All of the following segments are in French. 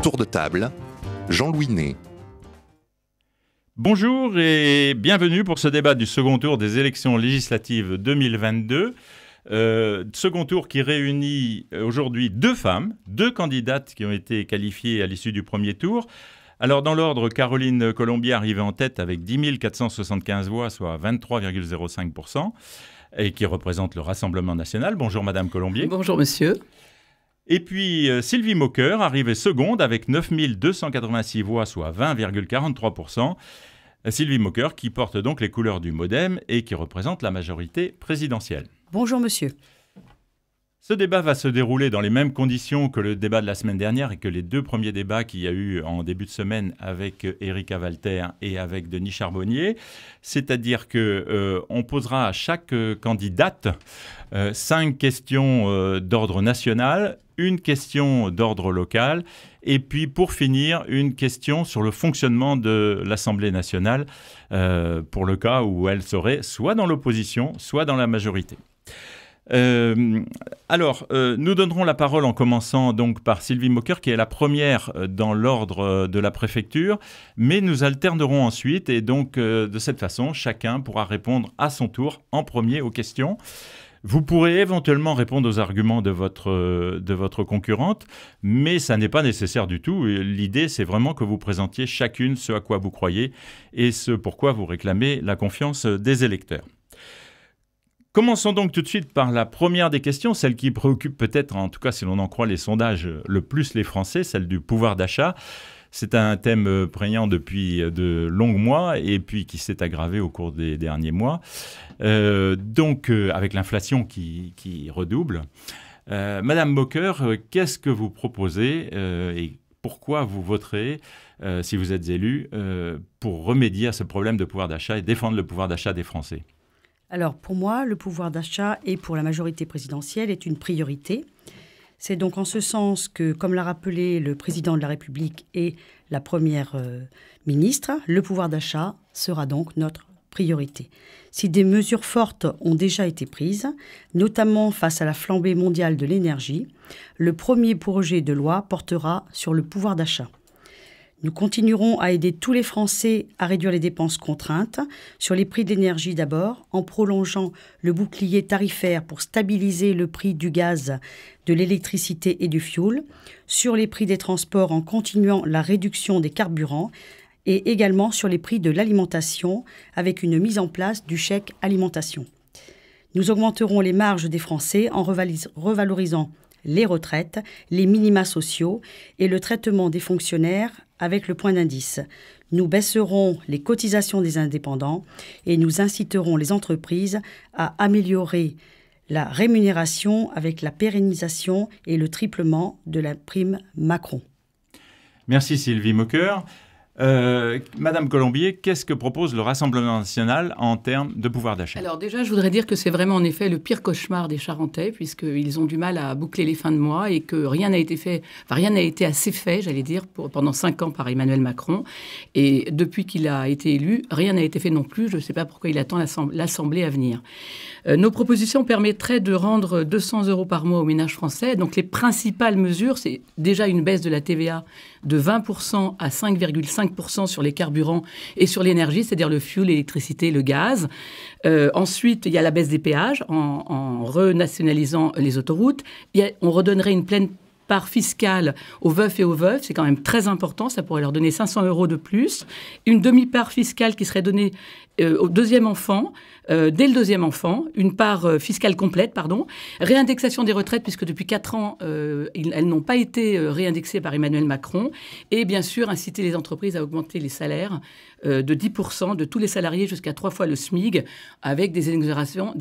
Tour de table, Jean-Louis Ney. Bonjour et bienvenue pour ce débat du second tour des élections législatives 2022. Second tour qui réunit aujourd'hui deux femmes, deux candidates qui ont été qualifiées à l'issue du premier tour. Alors dans l'ordre, Caroline Colombier arrivée en tête avec 10 475 voix, soit 23,05%, et qui représente le Rassemblement national. Bonjour Madame Colombier. Bonjour Monsieur. Et puis Sylvie Moqueur, arrivée seconde avec 9 286 voix, soit 20,43%. Sylvie Moqueur qui porte donc les couleurs du MoDem et qui représente la majorité présidentielle. Bonjour Monsieur. Ce débat va se dérouler dans les mêmes conditions que le débat de la semaine dernière et que les deux premiers débats qu'il y a eu en début de semaine avec Erika Walter et avec Denis Charbonnier. C'est-à-dire qu'on posera à chaque candidate 5 questions d'ordre national, une question d'ordre local et puis pour finir une question sur le fonctionnement de l'Assemblée nationale pour le cas où elle serait soit dans l'opposition, soit dans la majorité. Nous donnerons la parole en commençant donc par Sylvie Moqueur qui est la première dans l'ordre de la préfecture, mais nous alternerons ensuite et donc de cette façon chacun pourra répondre à son tour en premier aux questions. Vous pourrez éventuellement répondre aux arguments de votre concurrente, mais ça n'est pas nécessaire du tout. L'idée, c'est vraiment que vous présentiez chacune ce à quoi vous croyez et ce pourquoi vous réclamez la confiance des électeurs. Commençons donc tout de suite par la première des questions, celle qui préoccupe peut-être, en tout cas si l'on en croit les sondages, le plus les Français, celle du pouvoir d'achat. C'est un thème prégnant depuis de longs mois et puis qui s'est aggravé au cours des derniers mois. Avec l'inflation qui redouble. Madame Moqueur, qu'est-ce que vous proposez et pourquoi vous voterez, si vous êtes élu, pour remédier à ce problème de pouvoir d'achat et défendre le pouvoir d'achat des Français ? Alors pour moi, le pouvoir d'achat et pour la majorité présidentielle est une priorité. C'est donc en ce sens que, comme l'a rappelé le président de la République et la première ministre, le pouvoir d'achat sera donc notre priorité. Si des mesures fortes ont déjà été prises, notamment face à la flambée mondiale de l'énergie, le premier projet de loi portera sur le pouvoir d'achat. Nous continuerons à aider tous les Français à réduire les dépenses contraintes, sur les prix de l'énergie d'abord, en prolongeant le bouclier tarifaire pour stabiliser le prix du gaz, de l'électricité et du fioul, sur les prix des transports en continuant la réduction des carburants et également sur les prix de l'alimentation avec une mise en place du chèque alimentation. Nous augmenterons les marges des Français en revalorisant les retraites, les minima sociaux et le traitement des fonctionnaires avec le point d'indice. Nous baisserons les cotisations des indépendants et nous inciterons les entreprises à améliorer la rémunération avec la pérennisation et le triplement de la prime Macron. Merci Sylvie Moqueur. Madame Colombier, qu'est-ce que propose le Rassemblement national en termes de pouvoir d'achat ? Alors déjà, je voudrais dire que c'est vraiment en effet le pire cauchemar des Charentais, puisqu'ils ont du mal à boucler les fins de mois et que rien n'a été assez fait, j'allais dire, pendant 5 ans par Emmanuel Macron. Et depuis qu'il a été élu, rien n'a été fait non plus. Je ne sais pas pourquoi il attend l'Assemblée à venir. Nos propositions permettraient de rendre 200 € par mois aux ménages français. Donc les principales mesures, c'est déjà une baisse de la TVA de 20% à 5,5% sur les carburants et sur l'énergie, c'est-à-dire le fioul, l'électricité, le gaz. Ensuite, il y a la baisse des péages en renationalisant les autoroutes. On redonnerait une pleine part fiscale aux veufs et aux veuves, c'est quand même très important, ça pourrait leur donner 500 € de plus. Une demi-part fiscale qui serait donnée au deuxième enfant, dès le deuxième enfant, une part fiscale complète, réindexation des retraites, puisque depuis 4 ans, elles n'ont pas été réindexées par Emmanuel Macron, et bien sûr, inciter les entreprises à augmenter les salaires de 10% de tous les salariés jusqu'à 3 fois le SMIC, avec des exonérations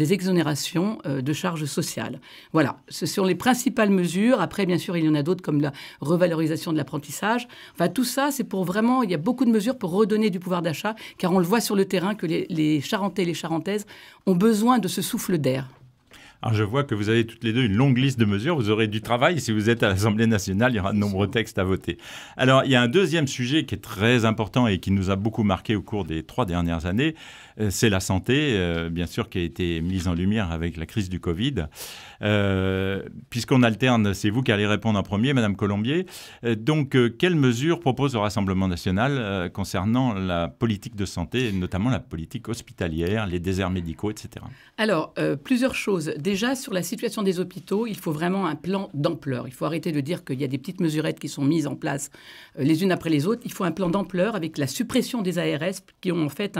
de charges sociales. Voilà, ce sont les principales mesures. Après, bien sûr, il y en a d'autres, comme la revalorisation de l'apprentissage. Enfin, tout ça, c'est pour vraiment, il y a beaucoup de mesures pour redonner du pouvoir d'achat, car on le voit sur le terrain que les Charentais et les Charentaises ont besoin de ce souffle d'air. Alors, je vois que vous avez toutes les deux une longue liste de mesures. Vous aurez du travail. Si vous êtes à l'Assemblée nationale, il y aura de nombreux textes à voter. Alors, il y a un deuxième sujet qui est très important et qui nous a beaucoup marqué au cours des 3 dernières années. C'est la santé, bien sûr, qui a été mise en lumière avec la crise du Covid. Puisqu'on alterne, c'est vous qui allez répondre en premier, Madame Colombier. Donc, quelles mesures propose le Rassemblement national concernant la politique de santé, notamment la politique hospitalière, les déserts médicaux, etc. Alors, plusieurs choses. Déjà, sur la situation des hôpitaux, il faut vraiment un plan d'ampleur. Il faut arrêter de dire qu'il y a des petites mesurettes qui sont mises en place les unes après les autres. Il faut un plan d'ampleur avec la suppression des ARS qui ont en fait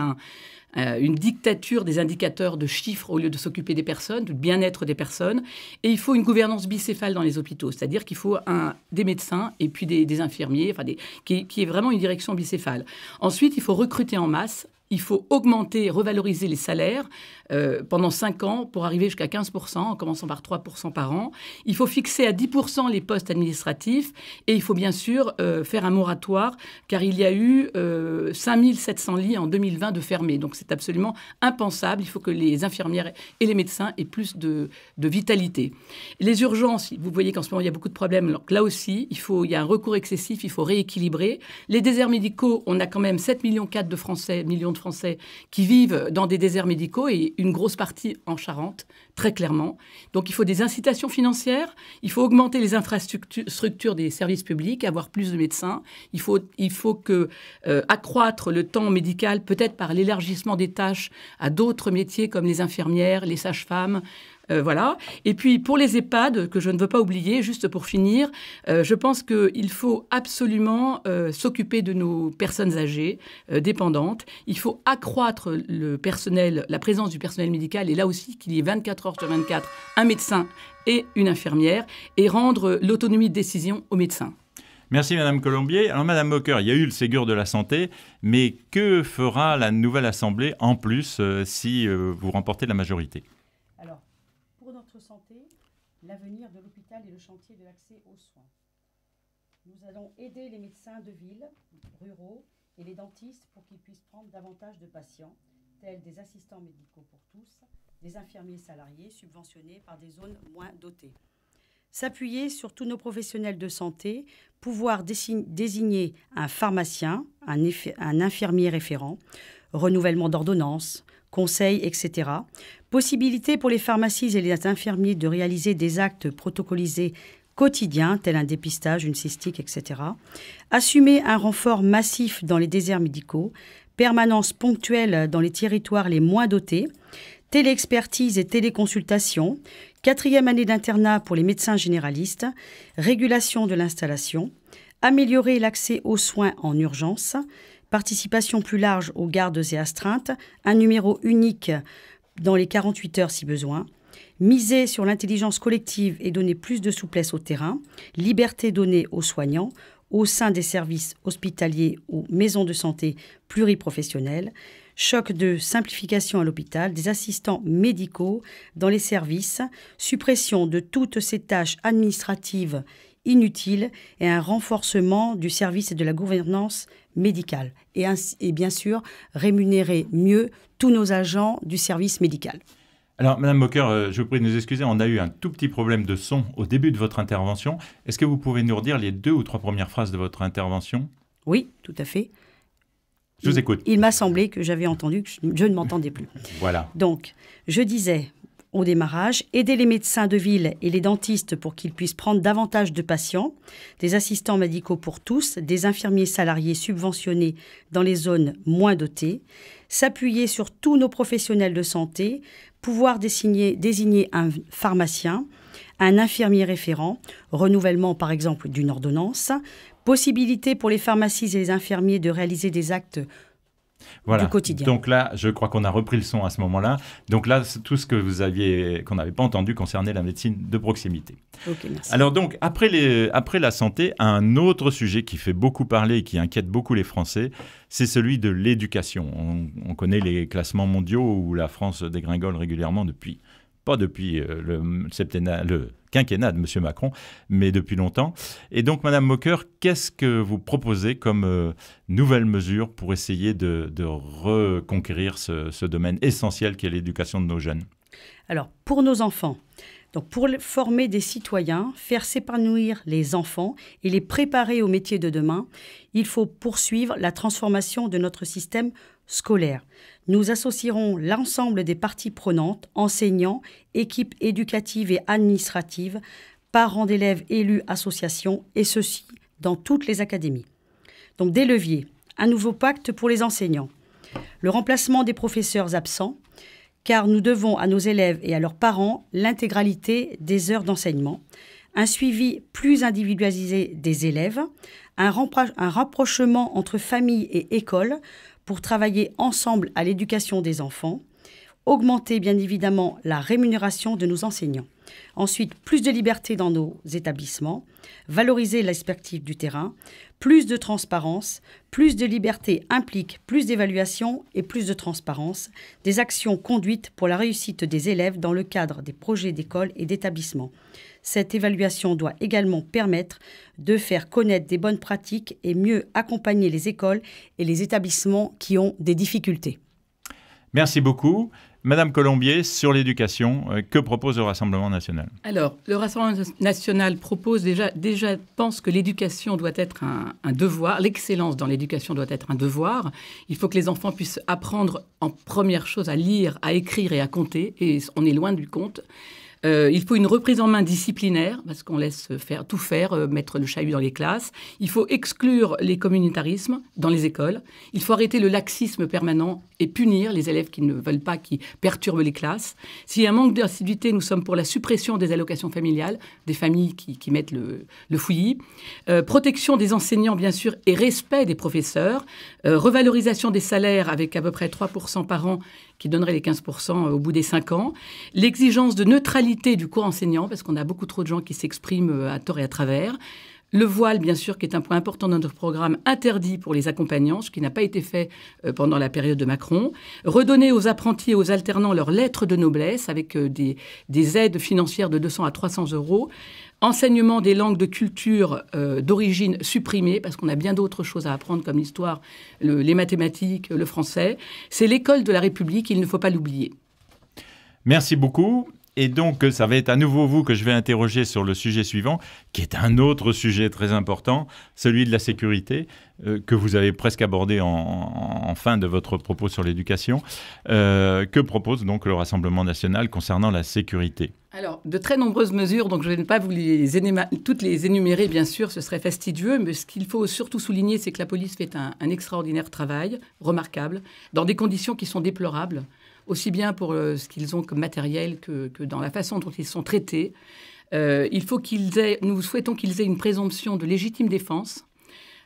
une dictature des indicateurs de chiffres au lieu de s'occuper des personnes, du bien-être des personnes. Et il faut une gouvernance bicéphale dans les hôpitaux, c'est-à-dire qu'il faut des médecins et puis des infirmiers, qui est vraiment une direction bicéphale. Ensuite, il faut recruter en masse. Il faut augmenter, revaloriser les salaires pendant 5 ans pour arriver jusqu'à 15%, en commençant par 3% par an. Il faut fixer à 10% les postes administratifs et il faut bien sûr faire un moratoire car il y a eu 5700 lits en 2020 de fermés. Donc c'est absolument impensable. Il faut que les infirmières et les médecins aient plus de vitalité. Les urgences, vous voyez qu'en ce moment il y a beaucoup de problèmes. Donc là aussi, il y a un recours excessif, il faut rééquilibrer. Les déserts médicaux, on a quand même 7,4 millions de Français qui vivent dans des déserts médicaux et une grosse partie en Charente, très clairement. Donc il faut des incitations financières, il faut augmenter les infrastructures des services publics, avoir plus de médecins, il faut accroître le temps médical, peut-être par l'élargissement des tâches à d'autres métiers comme les infirmières, les sages-femmes. Voilà. Et puis, pour les EHPAD, que je ne veux pas oublier, juste pour finir, je pense qu'il faut absolument s'occuper de nos personnes âgées, dépendantes. Il faut accroître la présence du personnel médical, et là aussi, qu'il y ait 24 heures sur 24 un médecin et une infirmière, et rendre l'autonomie de décision aux médecins. Merci Madame Colombier. Alors Madame Moqueur, il y a eu le Ségur de la santé, mais que fera la nouvelle Assemblée en plus si vous remportez la majorité ? Santé, l'avenir de l'hôpital et le chantier de l'accès aux soins. Nous allons aider les médecins de ville, ruraux et les dentistes pour qu'ils puissent prendre davantage de patients, tels des assistants médicaux pour tous, des infirmiers salariés subventionnés par des zones moins dotées. S'appuyer sur tous nos professionnels de santé, pouvoir désigner un pharmacien, un infirmier référent, renouvellement d'ordonnances, conseils, etc. Possibilité pour les pharmacies et les infirmiers de réaliser des actes protocolisés quotidiens, tels un dépistage, une cystique, etc. Assumer un renfort massif dans les déserts médicaux, permanence ponctuelle dans les territoires les moins dotés, téléexpertise et téléconsultation, 4e année d'internat pour les médecins généralistes, régulation de l'installation, améliorer l'accès aux soins en urgence, participation plus large aux gardes et astreintes, un numéro unique dans les 48 heures si besoin, miser sur l'intelligence collective et donner plus de souplesse au terrain, liberté donnée aux soignants, au sein des services hospitaliers ou maisons de santé pluriprofessionnelles, choc de simplification à l'hôpital, des assistants médicaux dans les services, suppression de toutes ces tâches administratives inutiles et un renforcement du service et de la gouvernance médicale. Et bien sûr, rémunérer mieux tous nos agents du service médical. Alors, Madame Moqueur, je vous prie de nous excuser, on a eu un tout petit problème de son au début de votre intervention. Est-ce que vous pouvez nous redire les 2 ou 3 premières phrases de votre intervention ? Oui, tout à fait. Je vous écoute. Il m'a semblé que j'avais entendu que je ne m'entendais plus. Voilà. Donc, je disais au démarrage, aider les médecins de ville et les dentistes pour qu'ils puissent prendre davantage de patients, des assistants médicaux pour tous, des infirmiers salariés subventionnés dans les zones moins dotées, s'appuyer sur tous nos professionnels de santé, pouvoir désigner un pharmacien, un infirmier référent, renouvellement par exemple d'une ordonnance, possibilité pour les pharmacies et les infirmiers de réaliser des actes du quotidien. Donc là, je crois qu'on a repris le son à ce moment-là. Donc là, c'est tout ce que qu'on n'avait pas entendu concernait la médecine de proximité. Ok, merci. Alors donc, après la santé, un autre sujet qui fait beaucoup parler et qui inquiète beaucoup les Français, c'est celui de l'éducation. On connaît les classements mondiaux où la France dégringole régulièrement pas depuis le quinquennat de M. Macron, mais depuis longtemps. Et donc, Madame Moqueur, qu'est-ce que vous proposez comme nouvelles mesures pour essayer de reconquérir ce domaine essentiel qu'est l'éducation de nos jeunes ? Alors, pour nos enfants, donc pour former des citoyens, faire s'épanouir les enfants et les préparer au métier de demain, il faut poursuivre la transformation de notre système scolaire. Nous associerons l'ensemble des parties prenantes, enseignants, équipes éducatives et administratives, parents d'élèves, élus, associations, et ceci dans toutes les académies. Donc des leviers, un nouveau pacte pour les enseignants, le remplacement des professeurs absents, car nous devons à nos élèves et à leurs parents l'intégralité des heures d'enseignement, un suivi plus individualisé des élèves, un rapprochement entre famille et école pour travailler ensemble à l'éducation des enfants, augmenter bien évidemment la rémunération de nos enseignants. Ensuite, plus de liberté dans nos établissements, valoriser l'aspect du terrain, plus de transparence, plus de liberté implique plus d'évaluation et plus de transparence, des actions conduites pour la réussite des élèves dans le cadre des projets d'école et d'établissement. Cette évaluation doit également permettre de faire connaître des bonnes pratiques et mieux accompagner les écoles et les établissements qui ont des difficultés. Merci beaucoup. Madame Colombier, sur l'éducation, que propose le Rassemblement national? Alors, le Rassemblement national propose pense que l'éducation doit être un devoir, l'excellence dans l'éducation doit être un devoir. Il faut que les enfants puissent apprendre en première chose à lire, à écrire et à compter, et on est loin du compte. Il faut une reprise en main disciplinaire, parce qu'on laisse tout faire, mettre le chahut dans les classes. Il faut exclure les communautarismes dans les écoles. Il faut arrêter le laxisme permanent et punir les élèves qui ne veulent pas, qui perturbent les classes. S'il y a un manque d'assiduité, nous sommes pour la suppression des allocations familiales, des familles qui mettent le fouillis. Protection des enseignants, bien sûr, et respect des professeurs. Revalorisation des salaires avec à peu près 3% par an, qui donnerait les 15% au bout des 5 ans. L'exigence de neutralité du cours enseignant, parce qu'on a beaucoup trop de gens qui s'expriment à tort et à travers. Le voile, bien sûr, qui est un point important dans notre programme, interdit pour les accompagnants, ce qui n'a pas été fait pendant la période de Macron. Redonner aux apprentis et aux alternants leur lettre de noblesse avec des aides financières de 200 à 300 euros. Enseignement des langues de culture d'origine supprimées, parce qu'on a bien d'autres choses à apprendre comme l'histoire, les mathématiques, le français. C'est l'école de la République, il ne faut pas l'oublier. Merci beaucoup. Et donc, ça va être à nouveau vous que je vais interroger sur le sujet suivant, qui est un autre sujet très important, celui de la sécurité, que vous avez presque abordé en fin de votre propos sur l'éducation. Que propose donc le Rassemblement national concernant la sécurité ? Alors, de très nombreuses mesures, donc je ne vais pas vous toutes les énumérer, bien sûr, ce serait fastidieux, mais ce qu'il faut surtout souligner, c'est que la police fait un extraordinaire travail, remarquable, dans des conditions qui sont déplorables, aussi bien pour ce qu'ils ont comme matériel que dans la façon dont ils sont traités. Nous souhaitons qu'ils aient une présomption de légitime défense.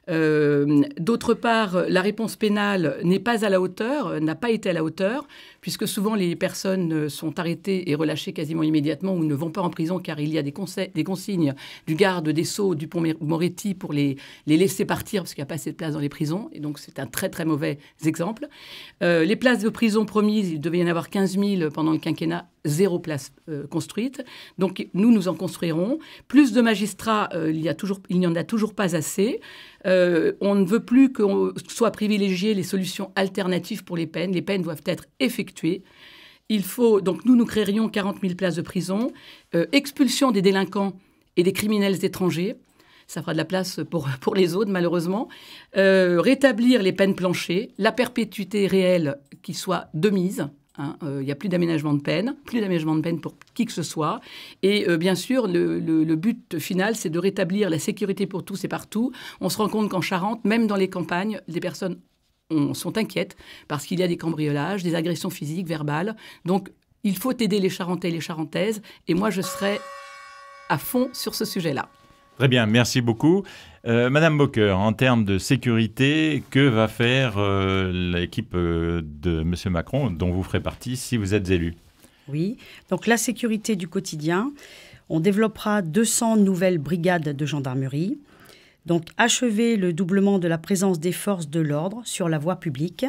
D'autre part, la réponse pénale n'est pas à la hauteur, n'a pas été à la hauteur, puisque souvent les personnes sont arrêtées et relâchées quasiment immédiatement ou ne vont pas en prison car il y a des consignes du garde des Sceaux, du Dupond-Moretti pour les laisser partir parce qu'il n'y a pas assez de place dans les prisons. Et donc c'est un très très mauvais exemple. Les places de prison promises, il devait y en avoir 15 000 pendant le quinquennat. 0 place construite. Donc, nous en construirons. Plus de magistrats, il n'y en a toujours pas assez. On ne veut plus qu'on soit privilégié les solutions alternatives pour les peines. Les peines doivent être effectuées. Il faut, donc, nous créerions 40 000 places de prison. Expulsion des délinquants et des criminels étrangers. Ça fera de la place pour les autres, malheureusement. Rétablir les peines planchées. La perpétuité réelle qui soit de mise. Il n'y a plus d'aménagement de peine pour qui que ce soit. Et bien sûr, le but final, c'est de rétablir la sécurité pour tous et partout. On se rend compte qu'en Charente, même dans les campagnes, les personnes sont inquiètes parce qu'il y a des cambriolages, des agressions physiques, verbales. Donc, il faut aider les Charentais et les Charentaises. Et moi, je serai à fond sur ce sujet-là. Très bien, merci beaucoup. Madame Bocqueur, en termes de sécurité, que va faire l'équipe de M. Macron, dont vous ferez partie, si vous êtes élu? Oui, donc la sécurité du quotidien, on développera 200 nouvelles brigades de gendarmerie. Donc achever le doublement de la présence des forces de l'ordre sur la voie publique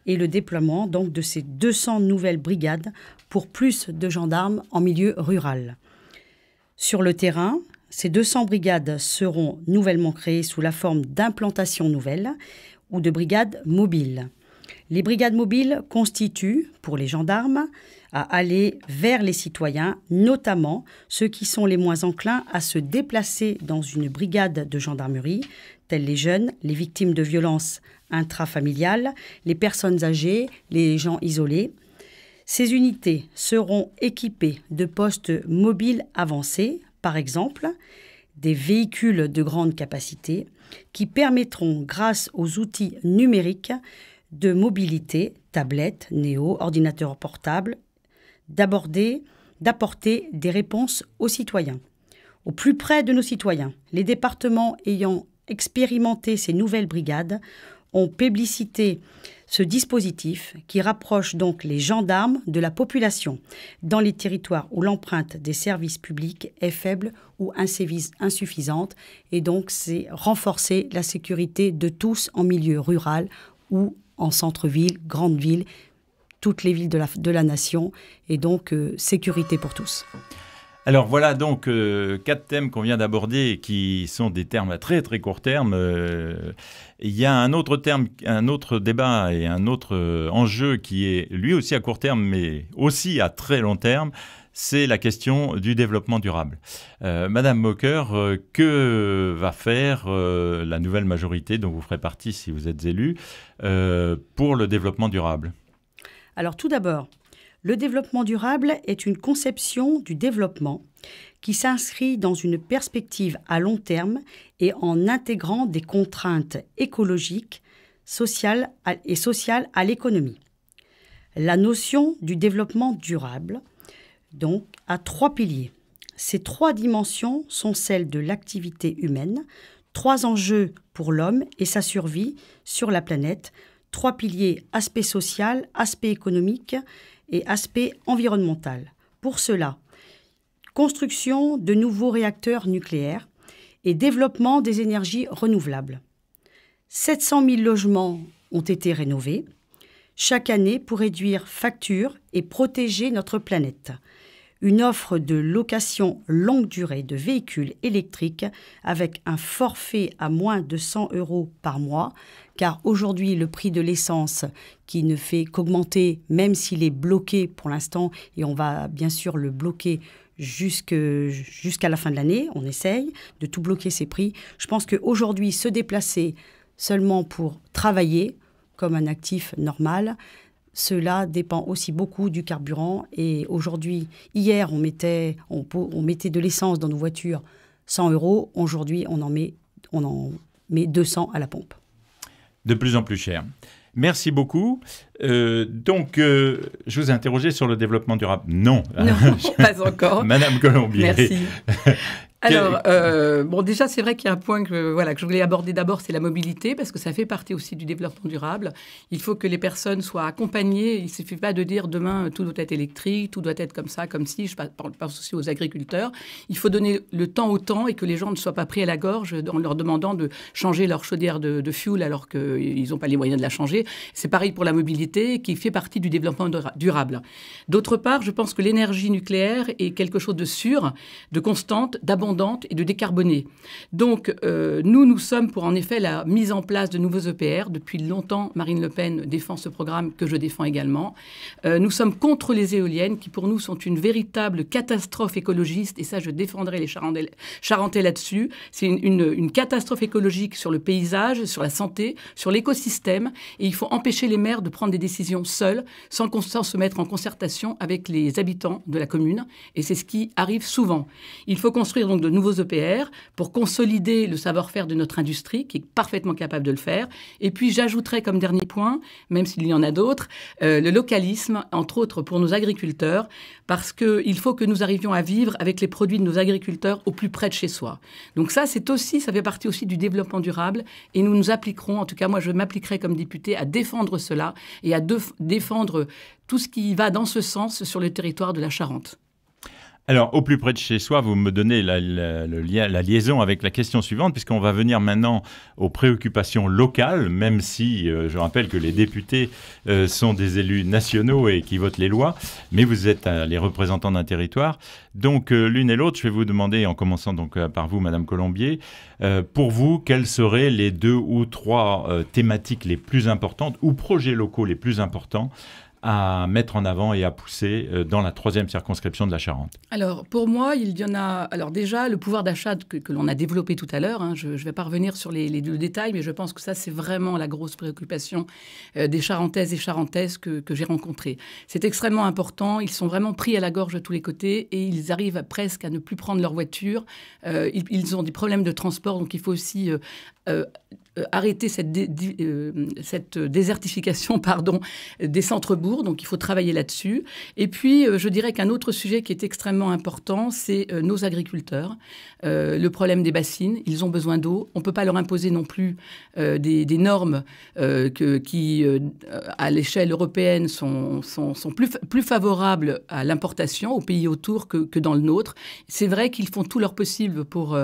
et le déploiement donc de ces 200 nouvelles brigades pour plus de gendarmes en milieu rural. Sur le terrain, ces 200 brigades seront nouvellement créées sous la forme d'implantations nouvelles ou de brigades mobiles. Les brigades mobiles constituent, pour les gendarmes, à aller vers les citoyens, notamment ceux qui sont les moins enclins à se déplacer dans une brigade de gendarmerie, tels les jeunes, les victimes de violences intrafamiliales, les personnes âgées, les gens isolés. Ces unités seront équipées de postes mobiles avancés, par exemple, des véhicules de grande capacité qui permettront, grâce aux outils numériques de mobilité, tablettes, néo, ordinateurs portables, d'apporter des réponses aux citoyens. Au plus près de nos citoyens, les départements ayant expérimenté ces nouvelles brigades ont publicité ce dispositif qui rapproche donc les gendarmes de la population dans les territoires où l'empreinte des services publics est faible ou insuffisante, et donc c'est renforcer la sécurité de tous en milieu rural ou en centre-ville, grande ville, toutes les villes de la nation, et donc sécurité pour tous. Alors voilà donc 4 thèmes qu'on vient d'aborder qui sont des termes à très très court terme. Il y a un autre terme, un autre débat et un autre enjeu qui est lui aussi à court terme mais aussi à très long terme. C'est la question du développement durable. Madame Mocker, que va faire la nouvelle majorité dont vous ferez partie si vous êtes élue pour le développement durable ? Alors tout d'abord, le développement durable est une conception du développement qui s'inscrit dans une perspective à long terme et en intégrant des contraintes écologiques, sociales et sociales à l'économie. La notion du développement durable, donc, a 3 piliers. Ces 3 dimensions sont celles de l'activité humaine, 3 enjeux pour l'homme et sa survie sur la planète, 3 piliers, aspect social, aspect économique et aspect environnemental. Pour cela, construction de nouveaux réacteurs nucléaires et développement des énergies renouvelables. 700 000 logements ont été rénovés chaque année pour réduire factures et protéger notre planète. Une offre de location longue durée de véhicules électriques avec un forfait à moins de 100 € par mois, car aujourd'hui le prix de l'essence qui ne fait qu'augmenter, même s'il est bloqué pour l'instant, et on va bien sûr le bloquer jusqu'à la fin de l'année, on essaye de tout bloquer ces prix. Je pense qu'aujourd'hui, se déplacer seulement pour travailler comme un actif normal, cela dépend aussi beaucoup du carburant. Et aujourd'hui, hier, on mettait de l'essence dans nos voitures 100 €. Aujourd'hui, on en met 200 à la pompe. De plus en plus cher. Merci beaucoup. Je vous ai interrogé sur le développement durable. Non, pas encore. Madame Colombier. Merci. Alors, déjà, c'est vrai qu'il y a un point que je voulais aborder d'abord, c'est la mobilité, parce que ça fait partie aussi du développement durable. Il faut que les personnes soient accompagnées. Il ne suffit pas de dire demain, tout doit être électrique, tout doit être comme ça, comme si. Je pense aussi aux agriculteurs. Il faut donner le temps au temps et que les gens ne soient pas pris à la gorge en leur demandant de changer leur chaudière de fioul alors qu'ils n'ont pas les moyens de la changer. C'est pareil pour la mobilité, qui fait partie du développement durable. D'autre part, je pense que l'énergie nucléaire est quelque chose de sûr, de constante, d'abondante et de décarboner. Donc, nous sommes pour en effet la mise en place de nouveaux EPR. Depuis longtemps, Marine Le Pen défend ce programme que je défends également. Nous sommes contre les éoliennes qui, pour nous, sont une véritable catastrophe écologiste. Et ça, je défendrai les Charentais là-dessus. C'est une catastrophe écologique sur le paysage, sur la santé, sur l'écosystème. Et il faut empêcher les maires de prendre des décisions seuls, sans se mettre en concertation avec les habitants de la commune. Et c'est ce qui arrive souvent. Il faut construire donc de nouveaux EPR pour consolider le savoir-faire de notre industrie, qui est parfaitement capable de le faire. Et puis, j'ajouterai comme dernier point, même s'il y en a d'autres, le localisme, entre autres pour nos agriculteurs, parce qu'il faut que nous arrivions à vivre avec les produits de nos agriculteurs au plus près de chez soi. Donc ça fait partie aussi du développement durable, et nous nous appliquerons, en tout cas moi je m'appliquerai comme députée à défendre cela et à défendre tout ce qui va dans ce sens sur le territoire de la Charente. Alors, au plus près de chez soi, vous me donnez la liaison avec la question suivante, puisqu'on va venir maintenant aux préoccupations locales, même si je rappelle que les députés sont des élus nationaux et qui votent les lois, mais vous êtes les représentants d'un territoire. Donc, l'une et l'autre, je vais vous demander, en commençant donc par vous, Madame Colombier, pour vous, quelles seraient les 2 ou 3 thématiques les plus importantes ou projets locaux les plus importants à mettre en avant et à pousser dans la 3e circonscription de la Charente? Alors, pour moi, il y en a... Alors déjà, le pouvoir d'achat que l'on a développé tout à l'heure, hein, je ne vais pas revenir sur les détails, mais je pense que ça, c'est vraiment la grosse préoccupation des Charentaises et Charentaises que j'ai rencontrées. C'est extrêmement important. Ils sont vraiment pris à la gorge de tous les côtés et ils arrivent presque à ne plus prendre leur voiture. Ils ont des problèmes de transport, donc il faut aussi... arrêter cette désertification des centres-bourgs. Donc, il faut travailler là-dessus. Et puis, je dirais qu'un autre sujet qui est extrêmement important, c'est nos agriculteurs. Le problème des bassines. Ils ont besoin d'eau. On ne peut pas leur imposer non plus des normes qui, à l'échelle européenne, sont plus favorables à l'importation, aux pays autour, que dans le nôtre. C'est vrai qu'ils font tout leur possible pour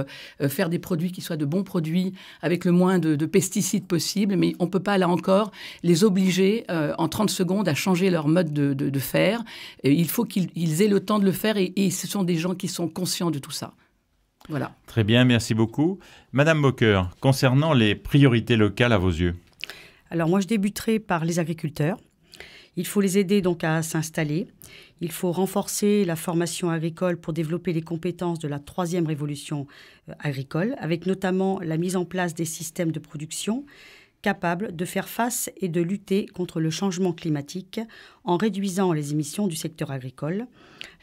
faire des produits qui soient de bons produits, avec le moins de pesticides possible, mais on ne peut pas, là encore, les obliger en 30 secondes à changer leur mode de faire. Et il faut qu'ils aient le temps de le faire et ce sont des gens qui sont conscients de tout ça. Voilà. Très bien, merci beaucoup. Madame Bocker, concernant les priorités locales à vos yeux? Alors moi, je débuterai par les agriculteurs. Il faut les aider donc à s'installer. Il faut renforcer la formation agricole pour développer les compétences de la 3e révolution agricole, avec notamment la mise en place des systèmes de production capables de faire face et de lutter contre le changement climatique en réduisant les émissions du secteur agricole.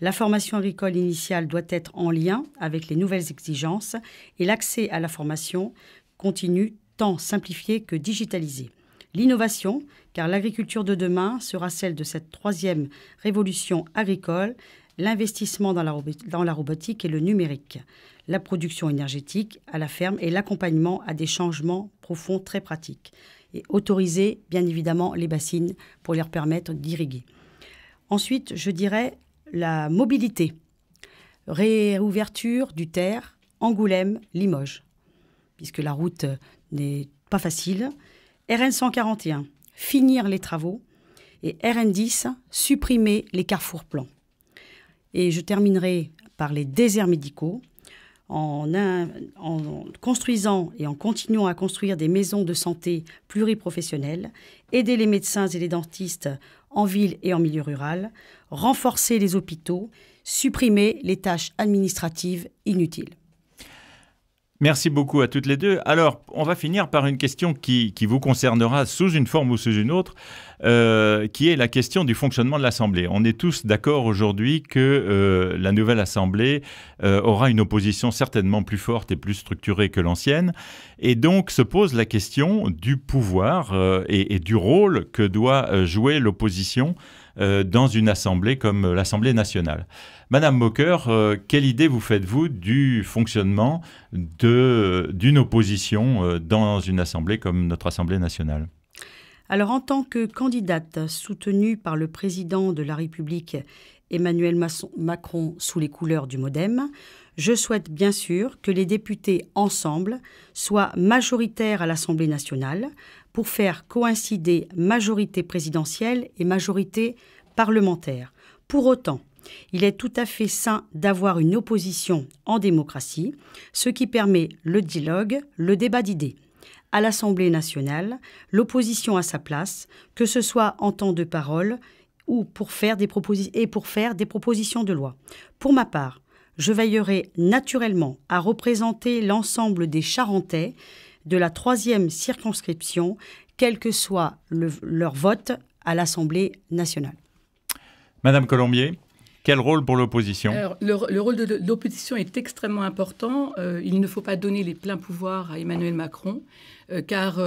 La formation agricole initiale doit être en lien avec les nouvelles exigences et l'accès à la formation continue tant simplifié que digitalisé. L'innovation, car l'agriculture de demain sera celle de cette 3e révolution agricole, l'investissement dans la robotique et le numérique, la production énergétique à la ferme et l'accompagnement à des changements profonds très pratiques. Et autoriser, bien évidemment, les bassines pour leur permettre d'irriguer. Ensuite, je dirais la mobilité. Réouverture du TER, Angoulême, Limoges, puisque la route n'est pas facile. RN 141, finir les travaux. Et RN 10, supprimer les carrefours plans. Et je terminerai par les déserts médicaux, en construisant et en continuant à construire des maisons de santé pluriprofessionnelles, aider les médecins et les dentistes en ville et en milieu rural, renforcer les hôpitaux, supprimer les tâches administratives inutiles. Merci beaucoup à toutes les deux. Alors, on va finir par une question qui vous concernera sous une forme ou sous une autre, qui est la question du fonctionnement de l'Assemblée. On est tous d'accord aujourd'hui que la nouvelle Assemblée aura une opposition certainement plus forte et plus structurée que l'ancienne. Et donc, se pose la question du pouvoir et du rôle que doit jouer l'opposition dans une assemblée comme l'Assemblée nationale. Madame Bocker, quelle idée vous faites-vous du fonctionnement d'une opposition dans une assemblée comme notre Assemblée nationale? Alors, en tant que candidate soutenue par le président de la République, Emmanuel Macron, sous les couleurs du MoDem, je souhaite bien sûr que les députés ensemble soient majoritaires à l'Assemblée nationale pour faire coïncider majorité présidentielle et majorité parlementaire. Pour autant, il est tout à fait sain d'avoir une opposition en démocratie, ce qui permet le dialogue, le débat d'idées. À l'Assemblée nationale, l'opposition a sa place, que ce soit en temps de parole ou pour faire des propositions de loi. Pour ma part, je veillerai naturellement à représenter l'ensemble des Charentais de la 3e circonscription, quel que soit leur vote à l'Assemblée nationale. Madame Colombier, quel rôle pour l'opposition? Alors, le rôle de l'opposition est extrêmement important. Il ne faut pas donner les pleins pouvoirs à Emmanuel Macron, car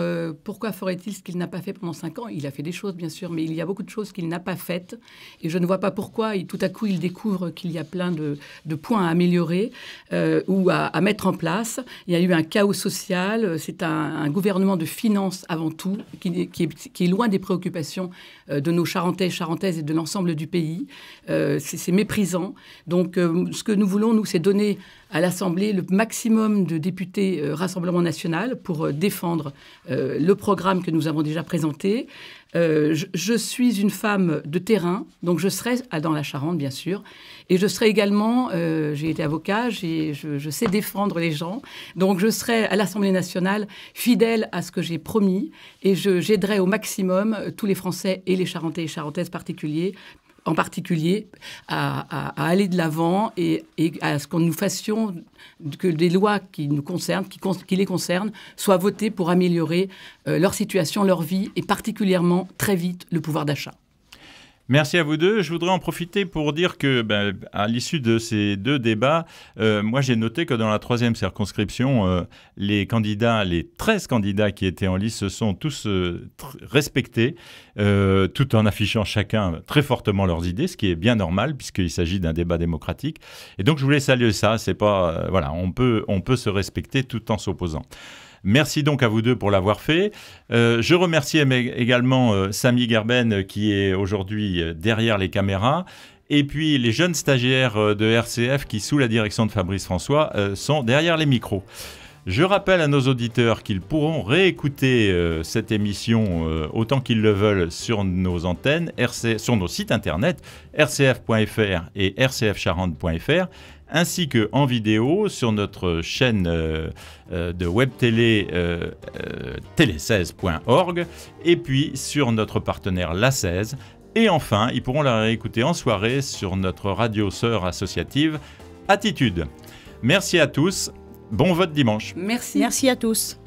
pourquoi ferait-il ce qu'il n'a pas fait pendant 5 ans? Il a fait des choses, bien sûr, mais il y a beaucoup de choses qu'il n'a pas faites. Et je ne vois pas pourquoi, tout à coup, il découvre qu'il y a plein de points à améliorer ou à mettre en place. Il y a eu un chaos social. C'est un gouvernement de finances avant tout, qui est loin des préoccupations de nos Charentais et Charentaises et de l'ensemble du pays. C'est c'est méprisant. Donc, ce que nous voulons, nous, c'est donner à l'Assemblée le maximum de députés Rassemblement national pour défendre le programme que nous avons déjà présenté. Je suis une femme de terrain, donc je serai dans la Charente, bien sûr, et je serai également, j'ai été avocat, je sais défendre les gens, donc je serai à l'Assemblée nationale fidèle à ce que j'ai promis, et j'aiderai au maximum tous les Français et les Charentais et Charentaises en particulier, à aller de l'avant et à ce qu'on nous fassions que des lois qui nous concernent, qui les concernent, soient votées pour améliorer leur situation, leur vie et particulièrement, très vite, le pouvoir d'achat. Merci à vous deux. Je voudrais en profiter pour dire que, à l'issue de ces 2 débats, moi j'ai noté que dans la 3e circonscription, les 13 candidats qui étaient en lice se sont tous respectés, tout en affichant chacun très fortement leurs idées, ce qui est bien normal puisqu'il s'agit d'un débat démocratique. Et donc je voulais saluer ça. C'est pas, on peut se respecter tout en s'opposant. Merci donc à vous deux pour l'avoir fait. Je remercie également Samy Gerben qui est aujourd'hui derrière les caméras et puis les jeunes stagiaires de RCF qui, sous la direction de Fabrice François, sont derrière les micros. Je rappelle à nos auditeurs qu'ils pourront réécouter cette émission autant qu'ils le veulent sur nos antennes, sur nos sites internet rcf.fr et rcfcharente.fr, ainsi qu'en vidéo sur notre chaîne de web télé télé16.org et puis sur notre partenaire La 16. Et enfin, ils pourront la réécouter en soirée sur notre radio sœur associative Attitude. Merci à tous. Bon vote dimanche. Merci. Merci à tous.